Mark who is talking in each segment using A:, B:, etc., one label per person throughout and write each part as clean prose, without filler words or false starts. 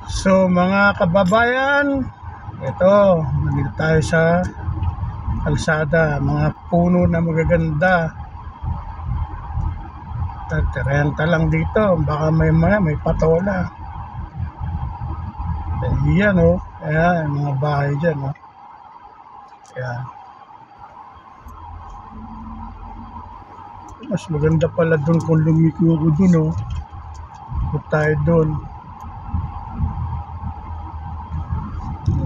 A: So mga kababayan, ito, nandito tayo sa kalsada, mga puno na magaganda. Renta lang dito, baka may patola. Ayan o, ayan, mga bahay dyan o. Ayan. Mas maganda pala dun kung lumiko ko dun o. Ikot tayo dun.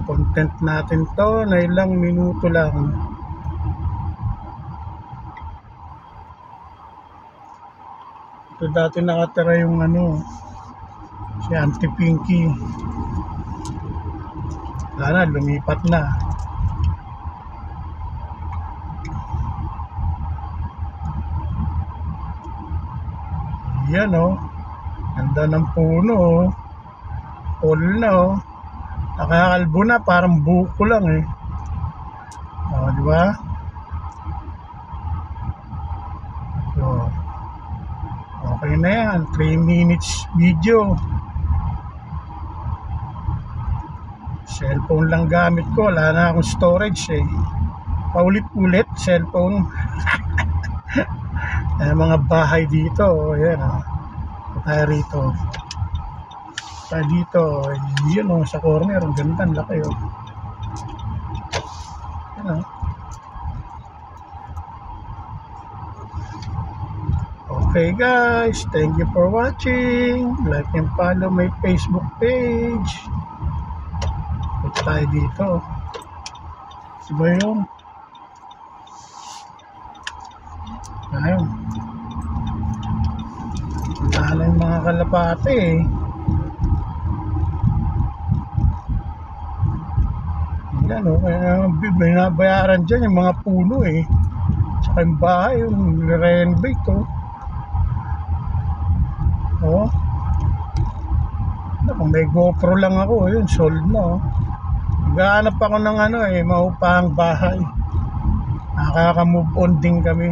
A: Content natin to na ilang minuto lang. Ito dati nakatira yung si Auntie Pinky. Wala na, lumipat na. Yan o, ganda ng puno o. All na o. Nakakalbo na, parang buko lang eh. O, di ba? So, okay na yan. 3 minutes video. Cellphone lang gamit ko. Wala na akong storage eh. Paulit-ulit, cellphone. Mga bahay dito. Ayan o. Tayo rito. Tayo dito. Yun o, sa corner. Ang ganda, ang laki o. Ayan o. Okay guys, thank you for watching. Like and follow my Facebook page. Punta tayo dito. Diba yun? Ayun. Wala na yung mga kalapate eh. Yan o, kaya binabayaran dyan yung mga puno eh. Tsaka yung bahay, yung renovate o. Oh. Kung may GoPro lang ako, yun, sold na oh. Naghahanap ako ng maupahang bahay. Nakaka-move on din kami.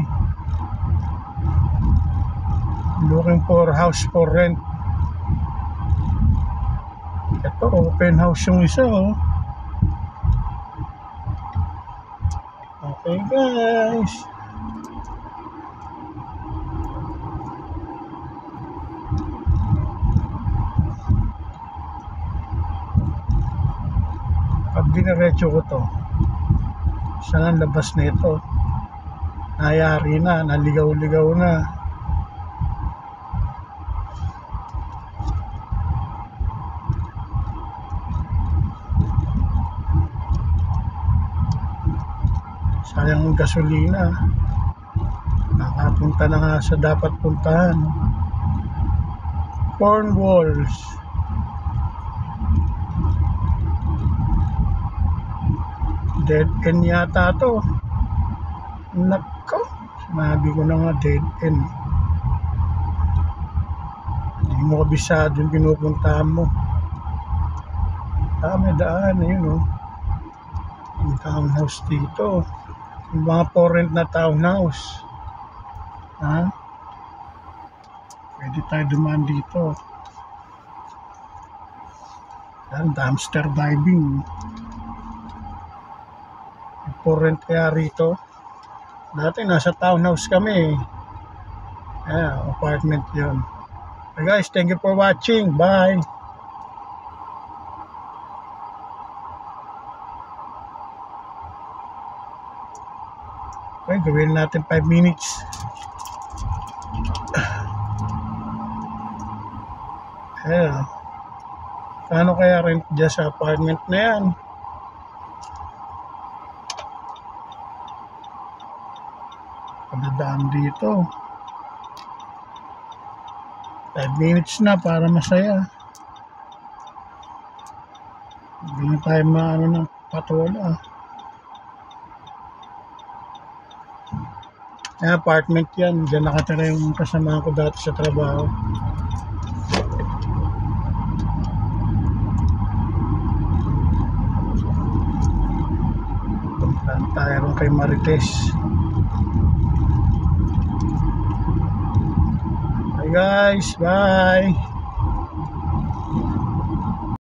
A: Looking for house for rent. Ito, open house yung isa oh. Okay guys. Pag diniretso ko to, saan ang labas na ito? Nayari na, naligaw-ligaw na. Sayang ang gasolina. Nakapunta na nga sa dapat puntahan. Cornwalls. Dead end yata to. Nako, sinabi ko na nga dead end. Hindi mo kabisado yung pinupuntahan mo. May daan, yun o. Yung townhouse dito. Yung mga for rent na townhouse. Ha? Pwede tayo dumaan dito. Yan, dumpster diving. For rent kaya rito. Dati nasa townhouse kami. Apartment yun. Okay guys, thank you for watching. Bye. Okay, gawin natin 5 minutes. Kano kaya rent dyan sa apartment na yan? Padadaan dito. 5 minutes na para masaya. Hindi na tayo ng patola. Apartment yan. Diyan nakatira yung kasama ko dati sa trabaho. Puntaan tayo rin kay Marites. Hi guys, bye.